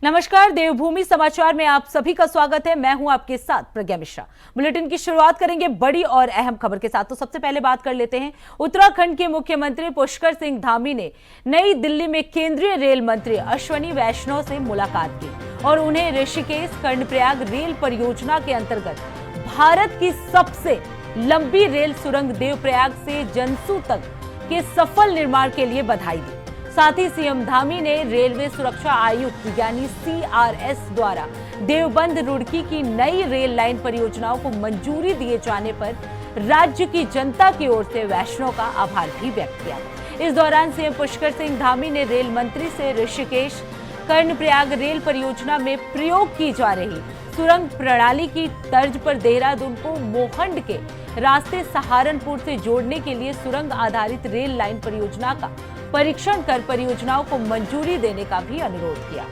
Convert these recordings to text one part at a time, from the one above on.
नमस्कार, देवभूमि समाचार में आप सभी का स्वागत है। मैं हूं आपके साथ प्रज्ञा मिश्रा। बुलेटिन की शुरुआत करेंगे बड़ी और अहम खबर के साथ। तो सबसे पहले बात कर लेते हैं, उत्तराखंड के मुख्यमंत्री पुष्कर सिंह धामी ने नई दिल्ली में केंद्रीय रेल मंत्री अश्विनी वैष्णव से मुलाकात की और उन्हें ऋषिकेश कर्णप्रयाग रेल परियोजना के अंतर्गत भारत की सबसे लंबी रेल सुरंग देवप्रयाग से जनसू तक के सफल निर्माण के लिए बधाई दी। साथ ही सीएम धामी ने रेलवे सुरक्षा आयुक्त यानी सीआरएस द्वारा देवबंद रुड़की की नई रेल लाइन परियोजनाओं को मंजूरी दिए जाने पर राज्य की जनता की ओर से वैष्णव का आभार भी व्यक्त किया। इस दौरान सीएम पुष्कर सिंह धामी ने रेल मंत्री से ऋषिकेश कर्णप्रयाग रेल परियोजना में प्रयोग की जा रही सुरंग प्रणाली की तर्ज पर देहरादून को मोहंड के रास्ते सहारनपुर से जोड़ने के लिए सुरंग आधारित रेल लाइन परियोजना का परीक्षण कर परियोजनाओं को मंजूरी देने का भी अनुरोध किया।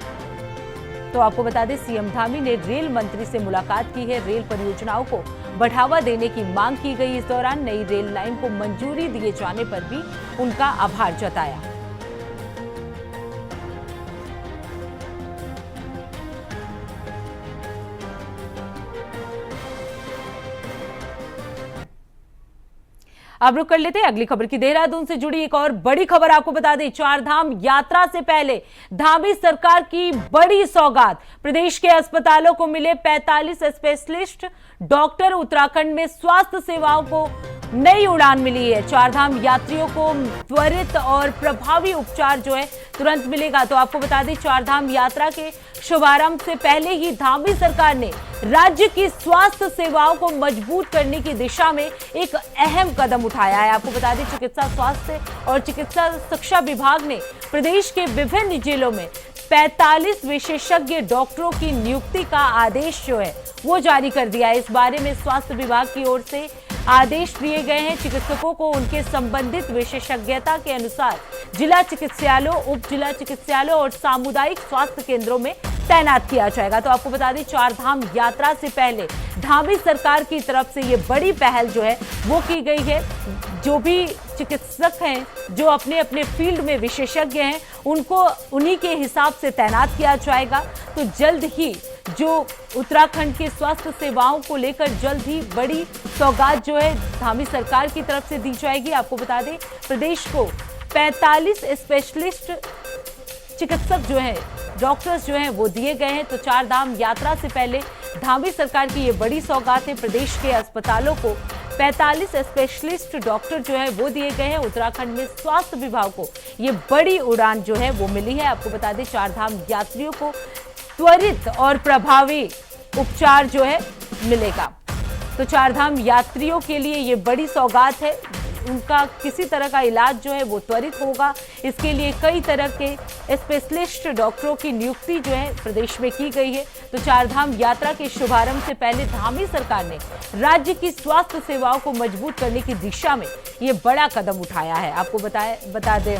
तो आपको बता दें, सीएम धामी ने रेल मंत्री से मुलाकात की है। रेल परियोजनाओं को बढ़ावा देने की मांग की गई। इस दौरान नई रेल लाइन को मंजूरी दिए जाने पर भी उनका आभार जताया। अब रुक कर लेते हैं अगली खबर की। देहरादून से जुड़ी एक और बड़ी खबर आपको बता दें, चार धाम यात्रा से पहले धामी सरकार की बड़ी सौगात। प्रदेश के अस्पतालों को मिले 45 स्पेशलिस्ट डॉक्टर। उत्तराखंड में स्वास्थ्य सेवाओं को नई उड़ान मिली है। चार धाम यात्रियों को त्वरित और प्रभावी उपचार जो है तुरंत मिलेगा। तो आपको बता दें, चार धाम यात्रा के शुभारंभ से पहले ही धामी सरकार ने राज्य की स्वास्थ्य सेवाओं को मजबूत करने की दिशा में एक अहम कदम उठाया है। आपको बता दें, चिकित्सा स्वास्थ्य और चिकित्सा शिक्षा विभाग ने प्रदेश के विभिन्न जिलों में 45 विशेषज्ञ डॉक्टरों की नियुक्ति का आदेश जो है वो जारी कर दिया है। इस बारे में स्वास्थ्य विभाग की ओर से आदेश दिए गए हैं। चिकित्सकों को उनके संबंधित विशेषज्ञता के अनुसार जिला चिकित्सालयों, उप जिला चिकित्सालयों और सामुदायिक स्वास्थ्य केंद्रों में तैनात किया जाएगा। तो आपको बता दें, चार धाम यात्रा से पहले धामी सरकार की तरफ से ये बड़ी पहल जो है वो की गई है। जो भी चिकित्सक हैं, जो अपने अपने फील्ड में विशेषज्ञ हैं, उनको उन्हीं के हिसाब से तैनात किया जाएगा। तो जल्द ही जो उत्तराखंड के स्वास्थ्य सेवाओं को लेकर जल्द ही बड़ी सौगात जो है धामी सरकार की तरफ से दी जाएगी। आपको बता दें, प्रदेश को 45 स्पेशलिस्ट चिकित्सक जो हैं, डॉक्टर्स जो हैं वो दिए गए हैं। तो चार धाम यात्रा से पहले धामी सरकार की ये बड़ी सौगात है। प्रदेश के अस्पतालों को 45 स्पेशलिस्ट डॉक्टर जो है वो दिए गए हैं। उत्तराखंड में स्वास्थ्य विभाग को ये बड़ी उड़ान जो है वो मिली है। आपको बता दें, चार धाम यात्रियों को त्वरित और प्रभावी उपचार जो है मिलेगा। तो चार धाम यात्रियों के लिए ये बड़ी सौगात है। उनका किसी तरह का इलाज जो है वो त्वरित होगा। इसके लिए कई तरह के स्पेशलिस्ट डॉक्टरों की नियुक्ति जो है प्रदेश में की गई है। तो चार धाम यात्रा के शुभारंभ से पहले धामी सरकार ने राज्य की स्वास्थ्य सेवाओं को मजबूत करने की दिशा में ये बड़ा कदम उठाया है। आपको बता दें,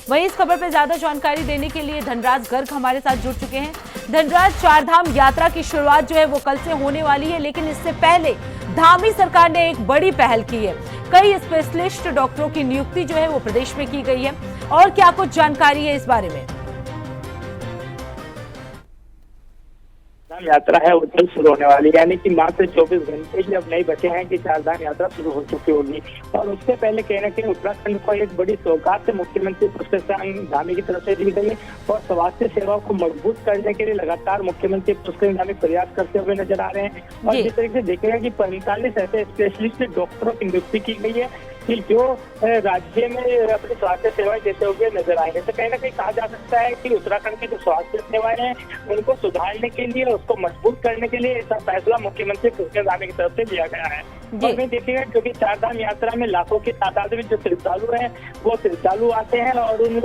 वहीं इस खबर पर ज्यादा जानकारी देने के लिए धनराज गर्ग हमारे साथ जुड़ चुके हैं। धनराज, चार धाम यात्रा की शुरुआत जो है वो कल से होने वाली है, लेकिन इससे पहले धामी सरकार ने एक बड़ी पहल की है। कई स्पेशलिस्ट डॉक्टरों की नियुक्ति जो है वो प्रदेश में की गई है। और क्या कुछ जानकारी है इस बारे में? यात्रा है वो जल्द शुरू होने वाली है, यानी कि मात्र 24 घंटे ही अब नहीं बचे हैं कि चार धाम यात्रा शुरू हो चुकी होगी। और उससे पहले कहीं ना कहीं उत्तराखंड को एक बड़ी सौगात मुख्यमंत्री पुष्कर सिंह धामी की तरफ से दी गई है। और स्वास्थ्य सेवाओं को मजबूत करने के लिए लगातार मुख्यमंत्री पुष्कर सिंह धामी प्रयास करते हुए नजर आ रहे हैं। और जिस तरीके से देखेगा कि 45 ऐसे स्पेशलिस्ट डॉक्टरों की नियुक्ति की गई है कि जो राज्य में अपनी स्वास्थ्य सेवाएं देते हुए नजर आएंगे। तो कहीं ना कहीं कहा जा सकता है कि उत्तराखंड की जो स्वास्थ्य सेवाएं हैं उनको सुधारने के लिए, उसको मजबूत करने के लिए ऐसा फैसला मुख्यमंत्री पुष्कर धामी की तरफ से लिया गया है। और मैं देखिएगा, क्योंकि चार धाम यात्रा में लाखों की तादाद में जो श्रद्धालु हैं वो श्रद्धालु आते हैं और उन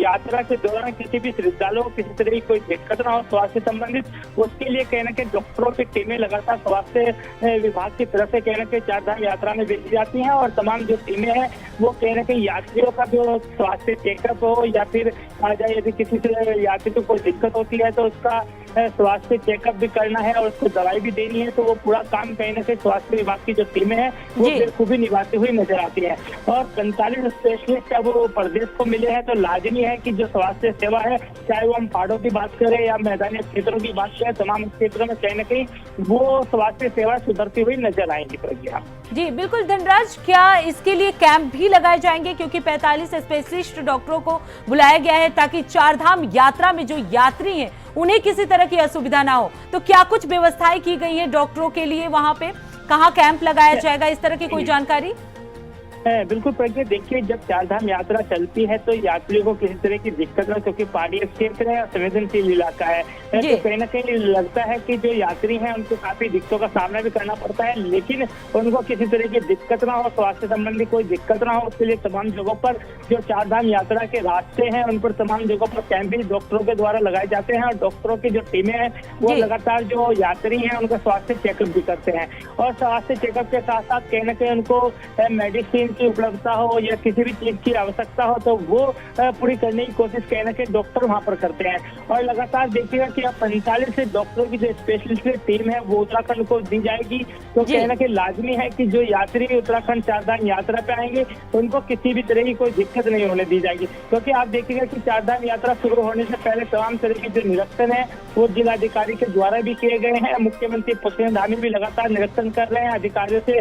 यात्रा के दौरान किसी भी श्रद्धालु को किसी तरह की कोई दिक्कत ना हो स्वास्थ्य संबंधित, उसके लिए कहीं ना कहीं डॉक्टरों की टीमें लगातार स्वास्थ्य विभाग की तरफ से कहीं ना कहीं चार धाम यात्रा में भेजी जाती हैं। और तमाम जो टीमें हैं वो कहीं ना कहीं यात्रियों का जो स्वास्थ्य चेकअप हो या फिर आ जाए, यदि किसी से यात्री को कोई दिक्कत होती है तो उसका स्वास्थ्य चेकअप भी करना है और उसको दवाई भी देनी है, तो वो पूरा काम कहीं ना कहीं स्वास्थ्य विभाग की जो टीमें हैं वो बेखूबी निभाती हुई नजर आती है। और 45 स्पेशलिस्ट अब वो प्रदेश को मिले हैं, तो लाजमी है कि जो स्वास्थ्य सेवा है, चाहे वो हम पहाड़ों की बात करें या मैदानी क्षेत्रों की बात करें, तमाम क्षेत्रों में कहीं ना कहीं वो स्वास्थ्य सेवा सुधरती हुई नजर आएंगी। प्रज्ञा जी बिल्कुल धनराज, क्या इसके लिए कैंप भी लगाए जाएंगे, क्योंकि 45 स्पेशलिस्ट डॉक्टरों को बुलाया गया है ताकि चारधाम यात्रा में जो यात्री हैं उन्हें किसी तरह की असुविधा ना हो, तो क्या कुछ व्यवस्थाएं की गई है डॉक्टरों के लिए, वहां पे कहाँ कैंप लगाया जाएगा, इस तरह की कोई जानकारी? बिल्कुल प्रज्ञा, देखिए जब चारधाम यात्रा चलती है तो यात्रियों को किसी तरह की दिक्कत ना, क्योंकि पहाड़ी क्षेत्र है, संवेदनशील इलाका है, तो कहीं ना कहीं लगता है कि जो यात्री हैं उनको काफी दिक्कतों का सामना भी करना पड़ता है, लेकिन उनको किसी तरह की दिक्कत ना हो, स्वास्थ्य संबंधी कोई दिक्कत ना हो, उसके लिए तमाम जगहों पर जो चारधाम यात्रा के रास्ते हैं उन पर तमाम जगहों पर कैंप भी डॉक्टरों के द्वारा लगाए जाते हैं और डॉक्टरों की जो टीमें हैं वो लगातार जो यात्री हैं उनका स्वास्थ्य चेकअप भी करते हैं। और स्वास्थ्य चेकअप के साथ साथ कहीं ना कहीं उनको मेडिसिन की उपलब्धता हो या किसी भी चीज की आवश्यकता हो तो वो पूरी करने की कोशिश कहीं ना कहीं डॉक्टर वहां पर करते हैं। और लगातार देखिएगा कि अब 45 से डॉक्टरों की जो स्पेशलिस्ट टीम है वो उत्तराखंड को दी जाएगी, तो कहीं ना कहीं लाजमी है कि जो यात्री उत्तराखंड चारधाम यात्रा पे आएंगे उनको किसी भी तरह की कोई दिक्कत नहीं होने दी जाएगी, क्योंकि आप देखिएगा कि चारधाम यात्रा शुरू होने से पहले तमाम तरह के जो निरीक्षण है वो जिलाधिकारी के द्वारा भी किए गए हैं। मुख्यमंत्री पुष्पेंद्र धामी भी लगातार निरीक्षण कर रहे हैं, अधिकारियों से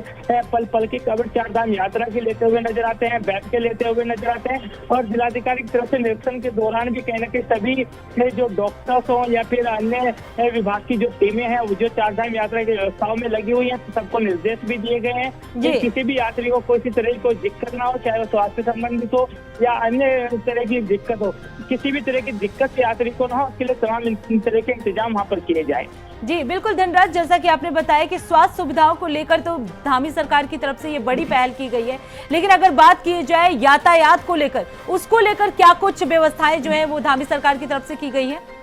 पल पल की खबर चारधाम यात्रा की लेते हुए नजर आते हैं, बैठ के लेते हुए नजर आते हैं। और जिलाधिकारी की तरफ से निरीक्षण के दौरान भी कहीं ना कहीं सभी जो डॉक्टर्स हो या फिर अन्य विभाग की जो टीमें हैं वो जो चारधाम यात्रा की व्यवस्थाओं में लगी हुई है, तो सबको निर्देश भी दिए गए हैं कि किसी भी यात्री को कोई तरह की कोई दिक्कत ना हो, चाहे वो स्वास्थ्य संबंधित हो या अन्य तरह की दिक्कत हो, किसी भी तरह की दिक्कत यात्री को ना हो, उसके लिए तमाम तरह के इंतजाम वहाँ पर किए जाए। जी बिल्कुल धनराज, जैसा कि आपने बताया कि स्वास्थ्य सुविधाओं को लेकर तो धामी सरकार की तरफ से ये बड़ी पहल की गई है, लेकिन अगर बात की जाए यातायात को लेकर, उसको लेकर क्या कुछ व्यवस्थाएं जो है वो धामी सरकार की तरफ से की गई है?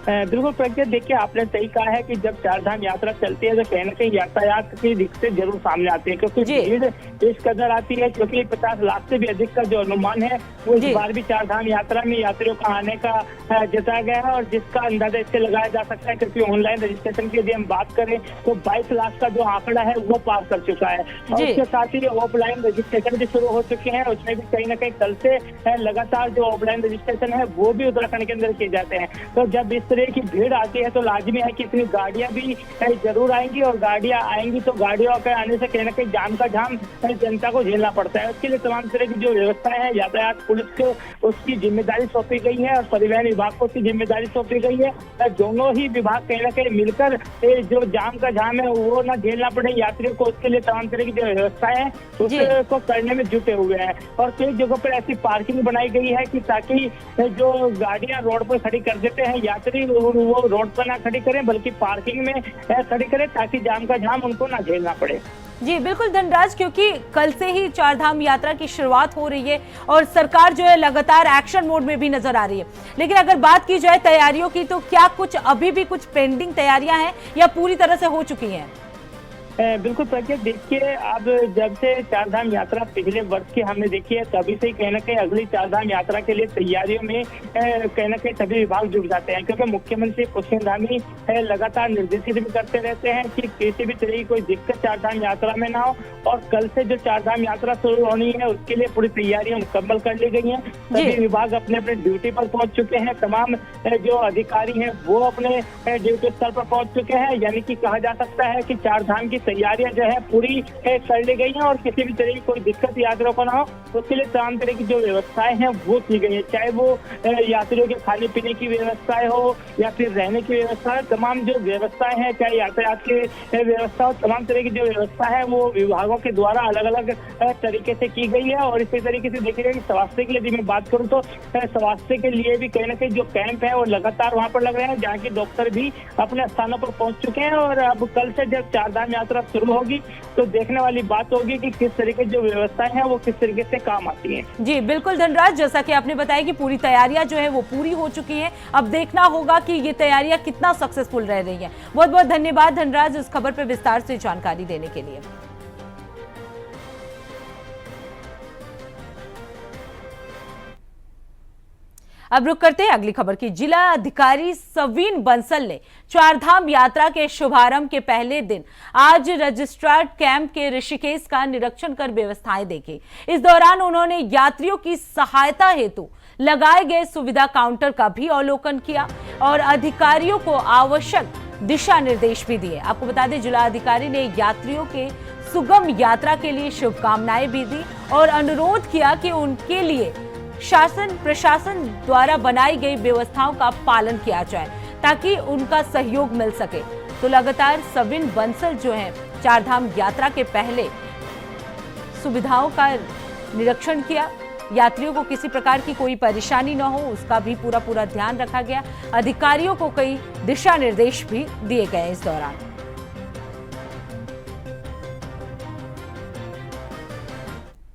बिल्कुल प्रज्ञा, देखिए आपने सही कहा है कि जब चारधाम यात्रा चलती है तो कहीं ना कहीं यातायात की दिक्कतें जरूर सामने आती है, क्योंकि भीड़ इस कदर आती है, क्योंकि 50 लाख से भी अधिक का जो अनुमान है वो इस बार भी चारधाम यात्रा में यात्रियों का आने का जताया गया है। और जिसका अंदाजा इससे लगाया जा सकता है, क्योंकि ऑनलाइन रजिस्ट्रेशन की यदि हम बात करें तो 22 लाख का जो आंकड़ा है वो पार कर चुका है। और इसके साथ ही ऑफलाइन रजिस्ट्रेशन भी शुरू हो चुके हैं, उसमें भी कहीं ना कहीं कल से लगातार जो ऑफलाइन रजिस्ट्रेशन है वो भी उत्तराखंड के अंदर किए जाते हैं। तो जब इस की भीड़ आती है तो लाजमी है कि इतनी गाड़ियां भी जरूर आएंगी, और गाड़ियां आएंगी तो गाड़ियों के आने से कहीं ना कहीं जाम का जाम जनता को झेलना पड़ता है। उसके लिए तमाम तरह की जो व्यवस्थाएं हैं यातायात पुलिस को उसकी जिम्मेदारी सौंपी गई है और परिवहन विभाग को उसकी जिम्मेदारी सौंपी गई है। दोनों ही विभाग कहीं ना कहीं मिलकर जो जाम का जाम है वो ना झेलना पड़े यात्रियों को, उसके लिए तमाम तरह की जो व्यवस्थाएं हैं उसको करने में जुटे हुए हैं। और कई जगहों पर ऐसी पार्किंग बनाई गई है कि ताकि जो गाड़ियां रोड पर खड़ी कर देते हैं यात्री वो रोड पर ना खड़ी करें बल्कि पार्किंग में खड़ी करें, ताकि जाम का जाम उनको ना झेलना पड़े। जी बिल्कुल धनराज, क्योंकि कल से ही चारधाम यात्रा की शुरुआत हो रही है और सरकार जो है लगातार एक्शन मोड में भी नजर आ रही है, लेकिन अगर बात की जाए तैयारियों की तो क्या कुछ अभी भी कुछ पेंडिंग तैयारियां हैं या पूरी तरह से हो चुकी हैं? बिल्कुल प्रज्ञा, देखिए अब जब से चारधाम यात्रा पिछले वर्ष की हमने देखी है तभी से कहीं ना कहीं अगली चारधाम यात्रा के लिए तैयारियों में कहीं ना कहीं सभी विभाग जुट जाते हैं, क्योंकि मुख्यमंत्री पुष्पेंद्र धामी लगातार निर्देशित भी करते रहते हैं कि किसी भी तरह की कोई दिक्कत चारधाम यात्रा में ना हो। और कल से जो चारधाम यात्रा शुरू होनी है उसके लिए पूरी तैयारियां मुकम्मल कर ली गई हैं। सभी विभाग अपने अपने ड्यूटी पर पहुंच चुके हैं, तमाम जो अधिकारी हैं वो अपने ड्यूटी स्थल पर पहुंच चुके हैं, यानी कि कहा जा सकता है कि चारधाम की तैयारियां जो है पूरी कर ली गई हैं और किसी भी तरह की कोई दिक्कत यात्रियों को ना हो उसके लिए तमाम तरह की जो व्यवस्थाएं हैं वो की गई है, चाहे वो यात्रियों के खाने पीने की व्यवस्थाएं हो या फिर रहने की व्यवस्था है। तमाम जो व्यवस्थाएं हैं, चाहे यातायात की व्यवस्था हो, तमाम तरह की जो व्यवस्था है वो विभागों के द्वारा अलग अलग तरीके से की गई है। और इसी तरीके से देखिएगा कि स्वास्थ्य की यदि मैं बात करूँ तो स्वास्थ्य के लिए भी कहीं ना कहीं जो कैंप है वो लगातार वहाँ पर लग रहे हैं, जहाँ के डॉक्टर भी अपने स्थानों पर पहुंच चुके हैं। और अब कल से जब चारधाम यात्रा शुरू होगी तो देखने वाली बात होगी कि किस तरीके की जो व्यवस्थाएं हैं वो किस तरीके से काम आती हैं। जी बिल्कुल धनराज, जैसा कि आपने बताया कि पूरी तैयारियां जो है वो पूरी हो चुकी हैं, अब देखना होगा कि ये तैयारियां कितना सक्सेसफुल रह रही हैं। बहुत बहुत धन्यवाद धनराज इस खबर पर विस्तार से जानकारी देने के लिए। अब रुक करते हैं अगली खबर की। जिला अधिकारी सवीन बंसल ने चारधाम यात्रा के शुभारंभ के पहले दिन आज रजिस्ट्रार कैंप के ऋषिकेश का निरीक्षण कर व्यवस्थाएं देखी। इस दौरान उन्होंने यात्रियों की सहायता हेतु लगाए गए सुविधा काउंटर का भी अवलोकन किया और अधिकारियों को आवश्यक दिशा निर्देश भी दिए। आपको बता दें, जिला अधिकारी ने यात्रियों के सुगम यात्रा के लिए शुभकामनाएं भी दी और अनुरोध किया कि उनके लिए शासन प्रशासन द्वारा बनाई गई व्यवस्थाओं का पालन किया जाए ताकि उनका सहयोग मिल सके। तो लगातार सविन बंसल जो है चारधाम यात्रा के पहले सुविधाओं का निरीक्षण किया। यात्रियों को किसी प्रकार की कोई परेशानी न हो उसका भी पूरा ध्यान रखा गया। अधिकारियों को कई दिशा निर्देश भी दिए गए इस दौरान।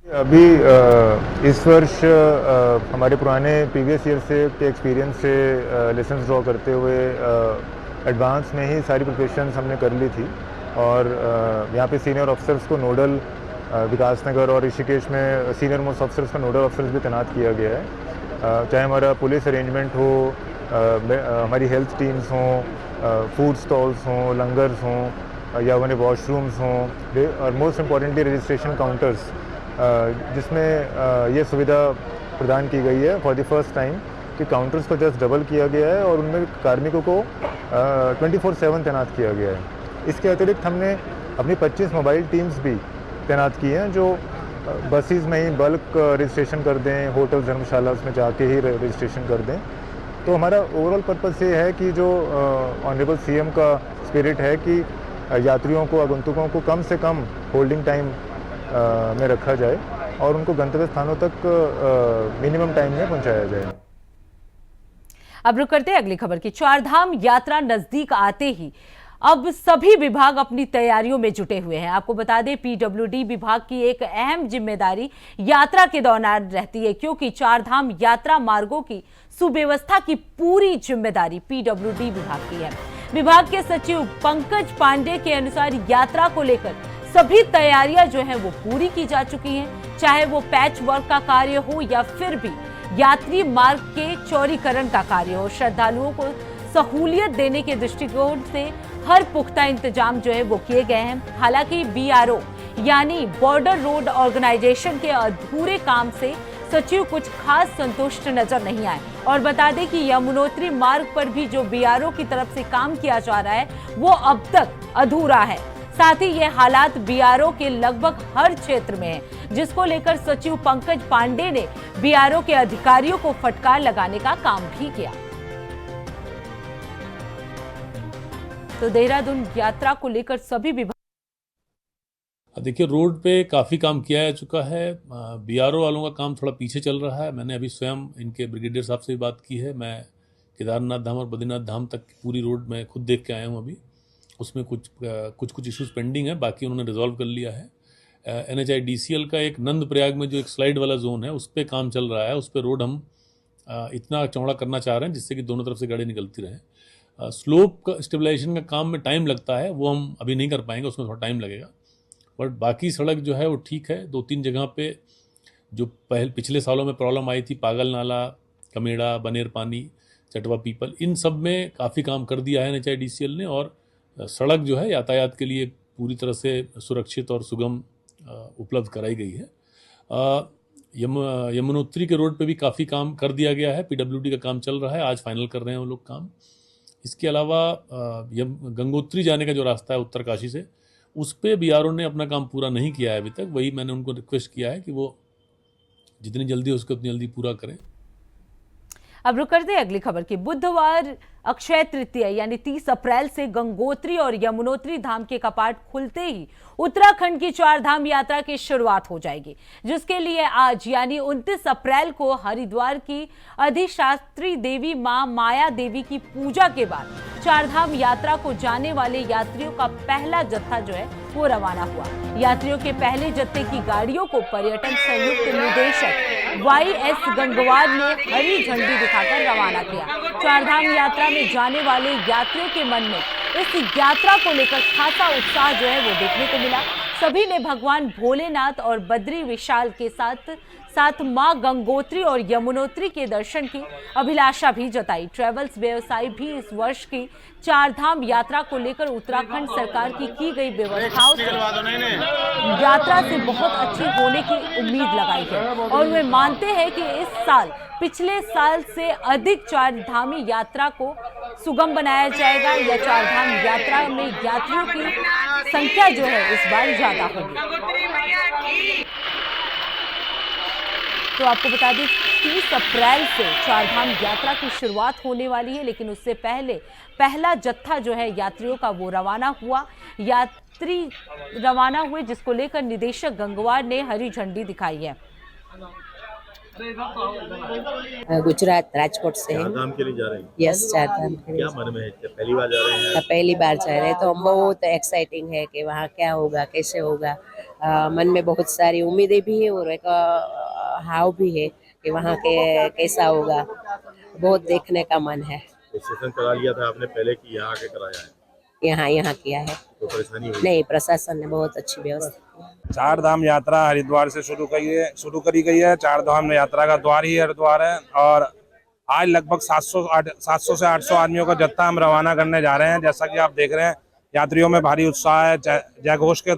अभी इस वर्ष हमारे पुराने प्रीवियस ईयर से के एक्सपीरियंस से लेसन्स ड्रॉ करते हुए एडवांस में ही सारी प्रिपरेशंस हमने कर ली थी और यहाँ पे सीनियर ऑफिसर्स को नोडल विकासनगर और ऋषिकेश में सीनियर मोस्ट ऑफिसर्स का नोडल ऑफिसर्स भी तैनात किया गया है। चाहे हमारा पुलिस अरेंजमेंट हो, हमारी हेल्थ टीम्स हों, फूड स्टॉल्स हों, लंगर्स हों या हमारे वॉशरूम्स हों और मोस्ट इम्पॉर्टेंटली रजिस्ट्रेशन काउंटर्स जिसमें ये सुविधा प्रदान की गई है फॉर द फर्स्ट टाइम कि काउंटर्स को जस्ट डबल किया गया है और उनमें कार्मिकों को 24/7 तैनात किया गया है। इसके अतिरिक्त हमने अपनी 25 मोबाइल टीम्स भी तैनात की हैं जो बसेस में ही बल्क रजिस्ट्रेशन कर दें, होटल धर्मशाला में जाके ही रजिस्ट्रेशन कर दें। तो हमारा ओवरऑल पर्पस ये है कि जो ऑनरेबल सीएम का स्पिरिट है कि यात्रियों को, आगंतुकों को कम से कम होल्डिंग टाइम में रखा जाए और उनको गंतव्य स्थानों तक मिनिमम टाइम में पहुंचाया जाए। अब रुक करते हैं अगली खबर की। चारधाम यात्रा नजदीक आते ही अब सभी विभाग अपनी तैयारियों में जुटे हुए हैं। आपको बता दें, पीडब्ल्यूडी विभाग की एक अहम जिम्मेदारी यात्रा के दौरान रहती है क्योंकि चारधाम यात्रा मार्गों की सुव्यवस्था की पूरी जिम्मेदारी पीडब्ल्यूडी विभाग की है। विभाग के सचिव पंकज पांडे के अनुसार यात्रा को लेकर सभी तैयारियां जो है वो पूरी की जा चुकी हैं, चाहे वो पैच वर्क का कार्य हो या फिर भी यात्री मार्ग के चौड़ीकरण का कार्य हो। श्रद्धालुओं को सहूलियत देने के दृष्टिकोण से हर पुख्ता इंतजाम जो है वो किए गए हैं। हालांकि बीआरओ यानी बॉर्डर रोड ऑर्गेनाइजेशन के अधूरे काम से सचिव कुछ खास संतुष्ट नजर नहीं आए और बता दें कि यमुनोत्री मार्ग पर भी जो बीआरओ की तरफ से काम किया जा रहा है वो अब तक अधूरा है। साथ ही ये हालात बीआरओ के लगभग हर क्षेत्र में है, जिसको लेकर सचिव पंकज पांडे ने बीआरओ के अधिकारियों को फटकार लगाने का काम भी किया। तो देहरादून यात्रा को लेकर सभी विभाग देखिए, रोड पे काफ़ी काम किया जा चुका है। बीआरओ वालों का काम थोड़ा पीछे चल रहा है। मैंने अभी स्वयं इनके ब्रिगेडियर साहब से भी बात की है। मैं केदारनाथ धाम और बद्रीनाथ धाम तक की पूरी रोड मैं खुद देख के आया हूँ। अभी उसमें कुछ इश्यूज पेंडिंग है, बाकी उन्होंने रिजॉल्व कर लिया है। NHIDCL का एक नंद प्रयाग में जो एक स्लाइड वाला जोन है उस पर काम चल रहा है। उस पर रोड हम इतना चौड़ा करना चाह रहे हैं जिससे कि दोनों तरफ से गाड़ी निकलती रहे। स्लोप का स्टेबलाइजेशन का काम में टाइम लगता है, वो हम अभी नहीं कर पाएंगे, उसमें थोड़ा टाइम लगेगा। बट बाकी सड़क जो है वो ठीक है। 2-3 जगह पे जो पिछले सालों में प्रॉब्लम आई थी, पागल नाला, कमेड़ा, बनेर पानी, चटवा पीपल, इन सब में काफ़ी काम कर दिया है NHIDCL ने और सड़क जो है यातायात के लिए पूरी तरह से सुरक्षित और सुगम उपलब्ध कराई गई है। यमुनोत्री के रोड पे भी काफ़ी काम कर दिया गया है। पीडब्ल्यूडी का काम चल रहा है, आज फाइनल कर रहे हैं वो लोग काम। इसके अलावा गंगोत्री जाने का जो रास्ता है उत्तरकाशी से, उस पर बीआरओ ने अपना काम पूरा नहीं किया है अभी तक। वही मैंने उनको रिक्वेस्ट किया है कि वो जितनी जल्दी हो सके उतनी जल्दी पूरा करें। अब रुक करते हैं अगली खबर की। बुधवार अक्षय तृतीया यानी 30 अप्रैल से गंगोत्री और यमुनोत्री धाम के कपाट खुलते ही उत्तराखंड की चारधाम यात्रा की शुरुआत हो जाएगी, जिसके लिए आज यानी 29 अप्रैल को हरिद्वार की अधिष्ठात्री देवी मां माया देवी की पूजा के बाद चारधाम यात्रा को जाने वाले यात्रियों का पहला जत्था जो है वो रवाना हुआ। यात्रियों के पहले जत्थे की गाड़ियों को पर्यटन संयुक्त निदेशक YS गंगवार ने हरी झंडी दिखाकर रवाना किया। चारधाम यात्रा में जाने वाले यात्रियों के मन में इस यात्रा को लेकर खासा उत्साह जो है वो देखने को मिला। सभी ने भगवान भोलेनाथ और बद्री विशाल के साथ साथ मां गंगोत्री और यमुनोत्री के दर्शन की अभिलाषा भी जताई। ट्रैवल्स व्यवसायी भी इस वर्ष की चारधाम यात्रा को लेकर उत्तराखंड सरकार की गई व्यवस्थाओं से यात्रा से बहुत अच्छी होने की उम्मीद लगाई है और वे मानते हैं कि इस साल पिछले साल से अधिक चारधामी यात्रा को सुगम बनाया जाएगा या चारधाम यात्रा में यात्रियों की संख्या जो है इस बार ज्यादा होगी। तो आपको बता दें 30 अप्रैल से चारधाम यात्रा की शुरुआत होने वाली है, लेकिन उससे पहले पहला जत्था जो है यात्रियों का वो रवाना हुआ। यात्री रवाना हुए जिसको लेकर निदेशक गंगवार ने हरी झंडी दिखाई है। गुजरात राजकोट से चारधाम के लिए जा रहे हैं। यस, चारधाम के लिए। क्या मन में है? क्या पहली बार जा रहे हैं? पहली बार जा रहे हैं तो हम बहुत एक्साइटिंग है कि वहाँ क्या होगा, कैसे होगा। मन में बहुत सारी उम्मीदें भी है और एक हाव भी है कि वहाँ के कैसा होगा। बहुत देखने का मन है। रजिस्ट्रेशन करा लिया था आपने पहले कि यहाँ आके कराया है? यहाँ किया है। तो परेशानी हुई? नहीं, प्रशासन ने बहुत अच्छी व्यवस्था की। चारधाम यात्रा हरिद्वार से शुरू करी गई है। चारधाम यात्रा का द्वार ही हरिद्वार है और आज लगभग 700 से 800 आदमियों का जत्था हम रवाना करने जा रहे हैं। जैसा कि आप देख रहे हैं, यात्रियों में भारी उत्साह है। जय घोष के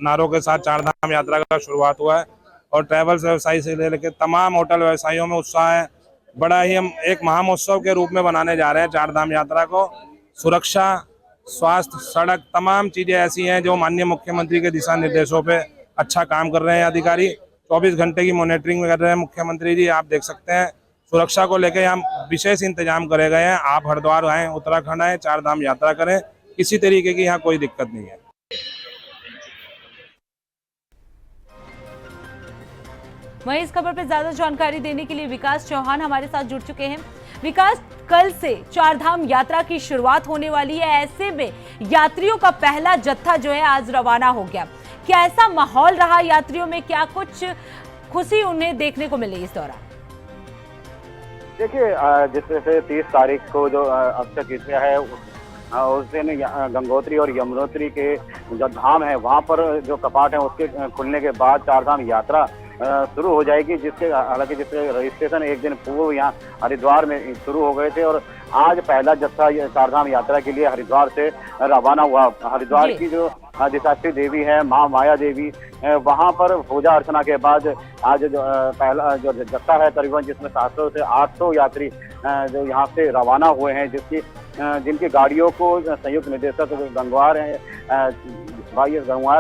नारों के साथ चारधाम यात्रा का शुरुआत हुआ है और ट्रैवल्स व्यवसायी से लेकर तमाम होटल व्यवसायियों में उत्साह है। बड़ा ही हम एक महामहोत्सव के रूप में बनाने जा रहे हैं चारधाम यात्रा को। सुरक्षा, स्वास्थ्य, सड़क, तमाम चीजें ऐसी हैं जो माननीय मुख्यमंत्री के दिशा निर्देशों पे अच्छा काम कर रहे हैं अधिकारी। 24 घंटे की मॉनिटरिंग कर रहे हैं मुख्यमंत्री जी। आप देख सकते हैं सुरक्षा को लेकर यहाँ विशेष इंतजाम करे गए हैं। आप हरिद्वार आए, उत्तराखंड आए, चारधाम यात्रा करें, किसी तरीके की यहाँ कोई दिक्कत नहीं है। वहीं इस खबर पर ज्यादा जानकारी देने के लिए विकास चौहान हमारे साथ जुड़ चुके हैं। विकास, कल से चारधाम यात्रा की शुरुआत होने वाली है, ऐसे में यात्रियों का पहला जत्था जो है आज रवाना हो गया। क्या ऐसा माहौल रहा यात्रियों में? क्या कुछ खुशी उन्हें देखने को मिली इस दौरान? देखिए, जिस तरह से 30 तारीख को जो अक्षय तृतीया है उस दिन गंगोत्री और यमुनोत्री के जो धाम है वहाँ पर जो कपाट है उसके खुलने के बाद चारधाम यात्रा शुरू हो जाएगी। जिसके हालांकि जिसके रजिस्ट्रेशन एक दिन पूर्व यहाँ हरिद्वार में शुरू हो गए थे और आज पहला जत्था चारधाम यात्रा के लिए हरिद्वार से रवाना हुआ। हरिद्वार की जो अधिष्ठात्री देवी है माँ माया देवी, वहाँ पर पूजा अर्चना के बाद आज जो पहला जो जत्था है करीबन जिसमें 700 से 800 यात्री जो यहाँ से रवाना हुए हैं, जिनकी गाड़ियों को संयुक्त निदेशक गंगवार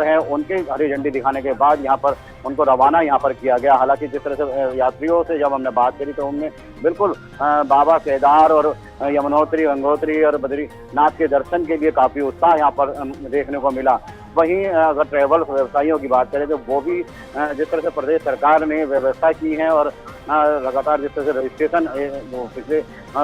हैं उनके हरी झंडी दिखाने के बाद यहाँ पर उनको रवाना यहाँ पर किया गया। हालांकि जिस तरह से यात्रियों से जब हमने बात करी तो उनमें बिल्कुल बाबा केदार और यमुनोत्री, गंगोत्री और बद्रीनाथ के दर्शन के लिए काफी उत्साह यहाँ पर देखने को मिला। वहीं अगर ट्रैवल व्यवसायियों की बात करें तो वो भी जिस तरह से प्रदेश सरकार ने व्यवस्था की है और लगातार जिस तरह से रजिस्ट्रेशन पिछले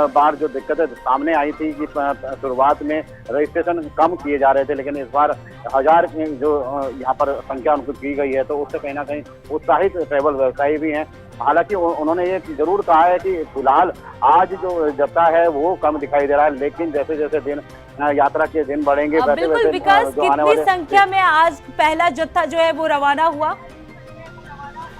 बार जो दिक्कतें सामने आई थी कि शुरुआत में रजिस्ट्रेशन कम किए जा रहे थे, लेकिन इस बार 1000 जो यहाँ पर संख्या उनको की गई है तो उससे कहीं ना कहीं उत्साहित ट्रैवल व्यवसायी भी हैं। हालांकि उन्होंने ये जरूर कहा है कि फिलहाल आज जो जत्था है वो कम दिखाई दे रहा है, लेकिन जैसे जैसे दिन यात्रा के दिन बढ़ेंगे वैसे वैसे विकास, कितनी संख्या में आज पहला जत्था जो है वो रवाना हुआ?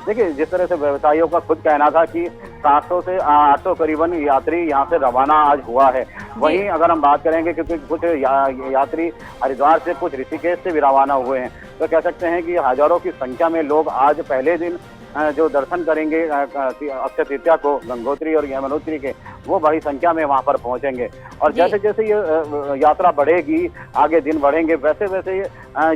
देखिए, जिस तरह से व्यवसायियों का खुद कहना था कि 700 से 800 करीबन यात्री यहाँ से रवाना आज हुआ है। वहीं अगर हम बात करेंगे क्योंकि कुछ यात्री हरिद्वार से, कुछ ऋषिकेश से भी रवाना हुए हैं, तो कह सकते हैं कि हजारों की संख्या में लोग आज पहले दिन जो दर्शन करेंगे अक्षय तृतीया को गंगोत्री और यमुनोत्री के, वो बड़ी संख्या में वहां पर पहुंचेंगे। और जैसे जैसे ये यात्रा बढ़ेगी, आगे दिन बढ़ेंगे, वैसे वैसे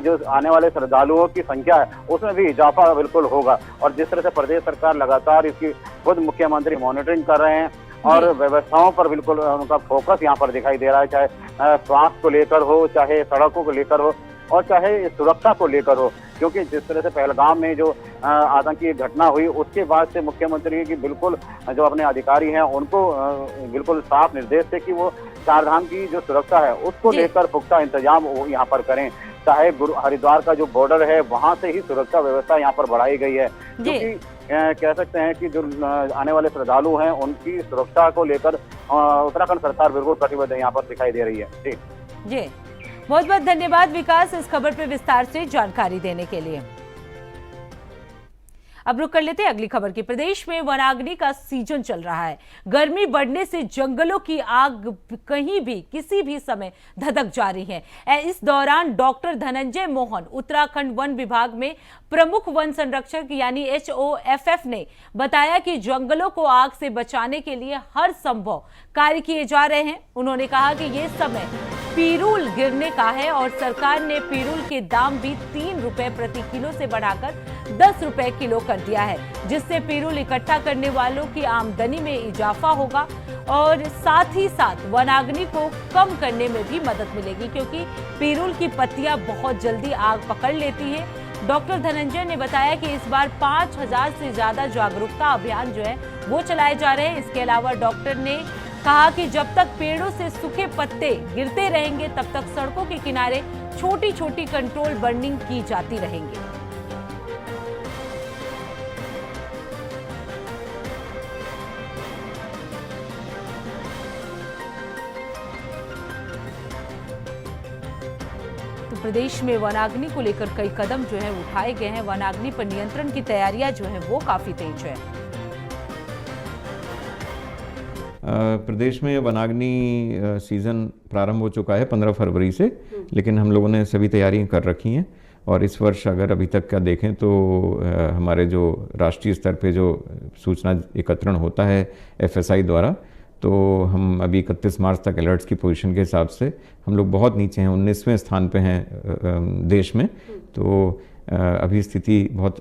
जो आने वाले श्रद्धालुओं की संख्या है उसमें भी इजाफा बिल्कुल होगा। और जिस तरह से प्रदेश सरकार लगातार इसकी खुद मुख्यमंत्री मॉनिटरिंग कर रहे हैं और व्यवस्थाओं पर बिल्कुल उनका फोकस यहाँ पर दिखाई दे रहा है, चाहे स्वास्थ्य को लेकर हो, चाहे सड़कों को लेकर हो और चाहे सुरक्षा को लेकर हो। क्योंकि जिस तरह से पहलगाम में जो आतंकी घटना हुई उसके बाद से मुख्यमंत्री की बिल्कुल जो अपने अधिकारी हैं उनको बिल्कुल साफ निर्देश थे कि वो चारधाम की जो सुरक्षा है उसको लेकर पुख्ता इंतजाम यहाँ पर करें। चाहे हरिद्वार का जो बॉर्डर है वहां से ही सुरक्षा व्यवस्था यहाँ पर बढ़ाई गई है, क्योंकि कह सकते हैं कि जो आने वाले श्रद्धालु हैं उनकी सुरक्षा को लेकर उत्तराखंड सरकार बिल्कुल प्रतिबद्ध यहाँ पर दिखाई दे रही है। जी, बहुत बहुत धन्यवाद विकास इस खबर पर विस्तार से जानकारी देने के लिए। अब रुक कर लेते हैं अगली खबर की। प्रदेश में वनाग्नि का सीजन चल रहा है। गर्मी बढ़ने से जंगलों की आग कहीं भी किसी भी समय धधक जा रही है। इस दौरान डॉक्टर धनंजय मोहन उत्तराखंड वन विभाग में प्रमुख वन संरक्षक यानी HOFF ने बताया कि जंगलों को आग से बचाने के लिए हर संभव कार्य किए जा रहे हैं। उन्होंने कहा कि ये समय पीरूल गिरने का है और सरकार ने पीरूल के दाम भी 3 रुपए प्रति किलो से बढ़ाकर 10 रुपए किलो कर दिया है, जिससे पीरूल इकट्ठा करने वालों की आमदनी में इजाफा होगा और साथ ही साथ वनाग्नि को कम करने में भी मदद मिलेगी, क्योंकि पीरूल की पत्तियां बहुत जल्दी आग पकड़ लेती हैं। डॉक्टर धनंजय ने बताया कि इस बार 5000 से ज्यादा जागरूकता अभियान जो है वो चलाए जा रहे हैं। इसके अलावा डॉक्टर ने कहा कि जब तक पेड़ों से सूखे पत्ते गिरते रहेंगे तब तक सड़कों के किनारे छोटी छोटी कंट्रोल बर्निंग की जाती रहेंगी। तो प्रदेश में वनाग्नि को लेकर कई कदम जो है उठाए गए हैं। वनाग्नि पर नियंत्रण की तैयारियां जो है वो काफी तेज है। प्रदेश में वनाग्नि सीज़न प्रारंभ हो चुका है 15 फरवरी से, लेकिन हम लोगों ने सभी तैयारियां कर रखी हैं और इस वर्ष अगर अभी तक का देखें तो हमारे जो राष्ट्रीय स्तर पे जो सूचना एकत्रण होता है FSI द्वारा, तो हम अभी 31 मार्च तक अलर्ट्स की पोजीशन के हिसाब से हम लोग बहुत नीचे हैं, 19वें स्थान पे हैं देश में। तो अभी स्थिति बहुत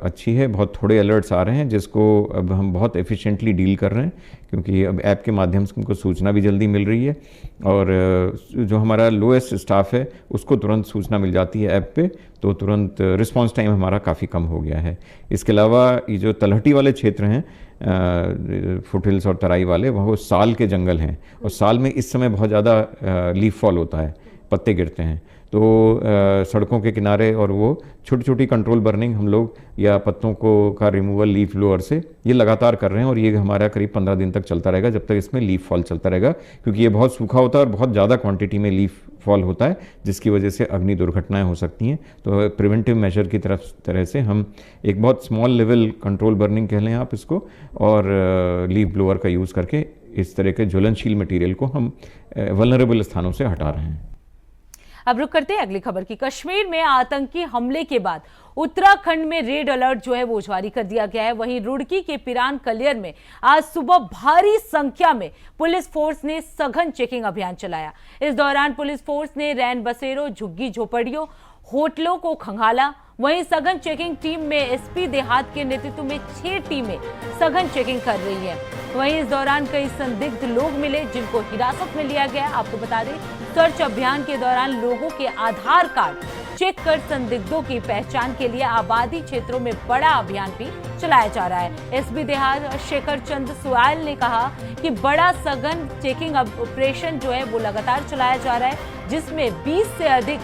अच्छी है, बहुत थोड़े अलर्ट्स आ रहे हैं जिसको अब हम बहुत एफिशिएंटली डील कर रहे हैं, क्योंकि अब ऐप के माध्यम से उनको सूचना भी जल्दी मिल रही है और जो हमारा लोएस्ट स्टाफ है उसको तुरंत सूचना मिल जाती है ऐप पे, तो तुरंत रिस्पांस टाइम हमारा काफ़ी कम हो गया है। इसके अलावा ये जो तलहटी वाले क्षेत्र हैं, फुटहिल्स और तराई वाले, वह साल के जंगल हैं और साल में इस समय बहुत ज़्यादा लीफ फॉल होता है, पत्ते गिरते हैं, तो सड़कों के किनारे और वो छोटी छोटी कंट्रोल बर्निंग हम लोग या पत्तों को का रिमूवल लीफ ब्लोअर से ये लगातार कर रहे हैं और ये हमारा करीब 15 दिन तक चलता रहेगा, जब तक इसमें लीफ फॉल चलता रहेगा, क्योंकि ये बहुत सूखा होता है और बहुत ज़्यादा क्वांटिटी में लीफ फॉल होता है, जिसकी वजह से अग्नि दुर्घटनाएं हो सकती हैं। तो प्रिवेंटिव मेजर की तरह से हम एक बहुत स्मॉल लेवल कंट्रोल बर्निंग कह लें आप इसको, और लीफ ब्लोअर का यूज़ करके इस तरह के ज्वलनशील मटीरियल को हम वल्नरेबल स्थानों से हटा रहे हैं। अब रुक करते हैं अगली खबर की। कश्मीर में आतंकी हमले के बाद उत्तराखंड में रेड अलर्ट जो है वो जारी कर दिया गया है। वहीं रुड़की के पिरान कलियर में आज सुबह भारी संख्या में पुलिस फोर्स ने सघन चेकिंग अभियान चलाया। इस दौरान पुलिस फोर्स ने रैन बसेरों, झुग्गी झोपड़ियों, होटलों को खंगाला। वहीं सघन चेकिंग टीम में SP देहात के नेतृत्व में 6 टीमें सघन चेकिंग कर रही हैं। वहीं इस दौरान कई संदिग्ध लोग मिले जिनको हिरासत में लिया गया। आपको बता दें, सर्च अभियान के दौरान लोगों के आधार कार्ड चेक कर संदिग्धों की पहचान के लिए आबादी क्षेत्रों में बड़ा अभियान भी चलाया जा रहा है। SP देहात शेखर चंद सुयाल ने कहा कि बड़ा सघन चेकिंग ऑपरेशन जो है वो लगातार चलाया जा रहा है, जिसमें 20 से अधिक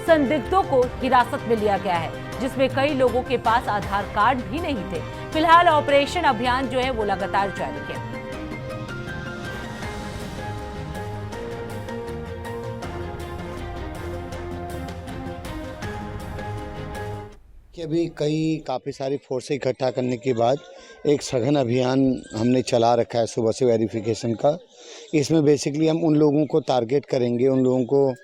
संदिग्धों को हिरासत में लिया गया है, जिसमें कई लोगों के पास आधार कार्ड भी नहीं थे। फिलहाल ऑपरेशन अभियान जो है वो लगातार जारी है। कि अभी काफ़ी सारी फोर्सें इकट्ठा करने के बाद एक सघन अभियान हमने चला रखा है सुबह से वेरिफिकेशन का। इसमें बेसिकली हम उन लोगों को टारगेट करेंगे, उन लोगों को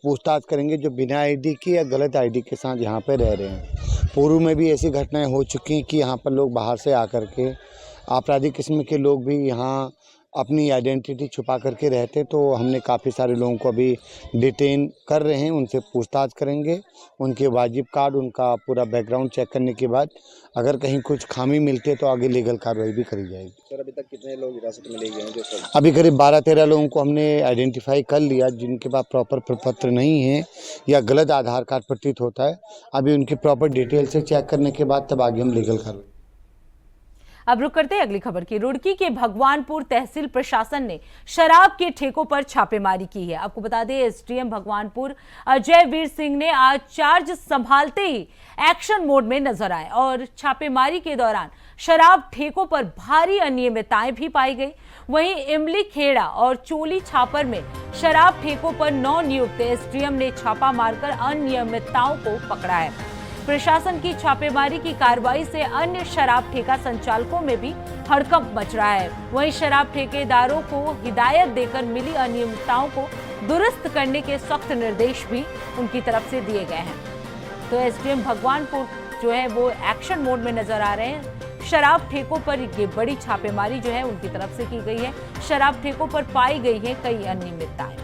पूछताछ करेंगे जो बिना ID के या गलत ID के साथ यहाँ पे रह रहे हैं। पूर्व में भी ऐसी घटनाएं हो चुकी हैं कि यहाँ पर लोग बाहर से आकर के आपराधिक किस्म के लोग भी यहाँ अपनी आइडेंटिटी छुपा करके रहते, तो हमने काफ़ी सारे लोगों को अभी डिटेन कर रहे हैं, उनसे पूछताछ करेंगे, उनके वाजिब कार्ड, उनका पूरा बैकग्राउंड चेक करने के बाद अगर कहीं कुछ खामी मिलती है तो आगे लीगल कार्रवाई भी करी जाएगी। सर, अभी तक कितने लोग हिरासत में लिए गए हैं? जो सब अभी करीब 12-13 लोगों को हमने आइडेंटिफाई कर लिया जिनके पास प्रॉपर प्रपत्र नहीं है या गलत आधार कार्ड प्रतीत होता है। अभी उनकी प्रॉपर डिटेल से चेक करने के बाद तब आगे हम लीगल कार्रवाई। अब रुक करते हैं अगली खबर की। रुड़की के भगवानपुर तहसील प्रशासन ने शराब के ठेकों पर छापेमारी की है। आपको बता दें, SDM भगवानपुर अजय वीर सिंह ने आज चार्ज संभालते ही एक्शन मोड में नजर आए और छापेमारी के दौरान शराब ठेकों पर भारी अनियमितताएं भी पाई गई। वहीं इमली खेड़ा और चोली छापर में शराब ठेकों पर नवनियुक्त SDM ने छापा मारकर अनियमितताओं को पकड़ा है। प्रशासन की छापेमारी की कार्रवाई से अन्य शराब ठेका संचालकों में भी हड़कंप मच रहा है। वहीं शराब ठेकेदारों को हिदायत देकर मिली अनियमितताओं को दुरुस्त करने के सख्त निर्देश भी उनकी तरफ से दिए गए हैं। तो एसडीएम भगवानपुर जो है वो एक्शन मोड में नजर आ रहे हैं। शराब ठेकों पर ये बड़ी छापेमारी जो है उनकी तरफ से की गई है। शराब ठेकों पर पाई गई है कई अनियमितताएं।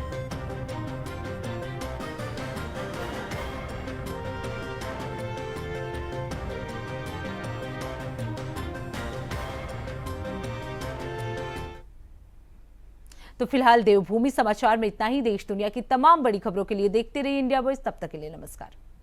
तो फिलहाल देवभूमि समाचार में इतना ही। देश दुनिया की तमाम बड़ी खबरों के लिए देखते रहिए इंडिया वॉइस। तब तक के लिए नमस्कार।